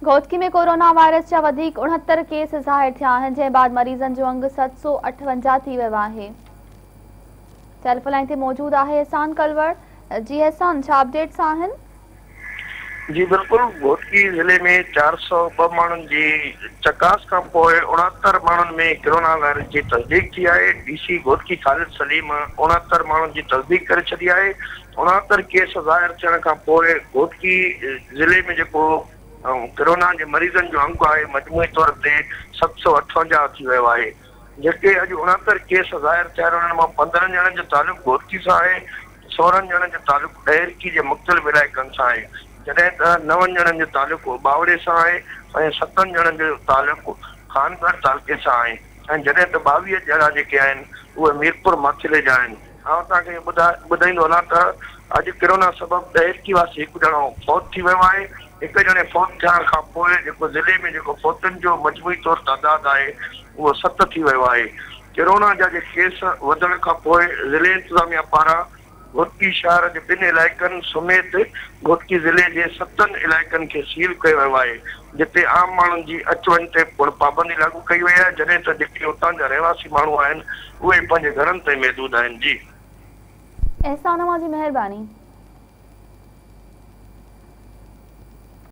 घोटकी में corona virus जा 69 case ज़ाहिर थिया आहिनि, जंहिं बाद मरीज़नि जो अंग 758 थी वियो आहे। टेलीफोन लाइन ते मौजूद आहे एहसान कलवर। जी एहसान, छा अपडेट्स आहिनि? जी बिल्कुल, घोटकी जिले में 402 माण्हुनि जी चकास खां पोइ 69 माण्हुनि में कोरोना वायरस जी तस्दीक थी आहे। डीसी घोटकी ख़ालिद सलीम 69 माण्हुनि जी तस्दीक करे छॾी आहे। 69 केस ज़ाहिर थियण खां पोइ घोटकी जिले में जेको कोरोना जे मरीज़नि जो अंग आहे मजमूई तौर ते 758 थी वियो आहे। जेके अॼु 69 केस ज़ाहिर थिया आहिनि उन्हनि मां 15 ॼणनि जो तालुक़ु घोटकी सां आहे, 16 ॼणनि जो तालुक़ु ॾहिरकी जे मुख़्तलिफ़ इलाइक़नि सां आहे, जॾहिं त 9 ॼणनि जो तालुक़ु बावड़े सां आहे ऐं 7 ॼणनि जो तालुक़ु खानगढ़ तालुके सां आहे ऐं जॾहिं त 22 ॼणा जेके आहिनि उहे मीरपुर माथिले जा आहिनि। तव्हांखे ॿुधाईंदो वञा त अॼु कोरोना सबबु ॾहिरकी वासी हिकु ॼणो फौत थी वियो आहे। हिकु ॼणे फौत थियण खां पोइ जेको ज़िले में जेको फौतुनि जो मजमूई तौरु तादाद आहे उहो 7 थी वियो आहे। कोरोना जा जे केस वधण खां पोइ ज़िले इंतिज़ामिया पारां घोटकी शहर जे 2 इलाइक़नि समेत घोटकी ज़िले जे 7 इलाइक़नि खे सील कयो वियो आहे, जिते आम माण्हुनि जी अच वञ ते पिणु पाबंदी लागू कई वई आहे, जॾहिं त जेके उतां जा रहवासी माण्हू आहिनि उहे पंहिंजे घरनि ते महदूद आहिनि। जी एहसान, जी मेहरबानी।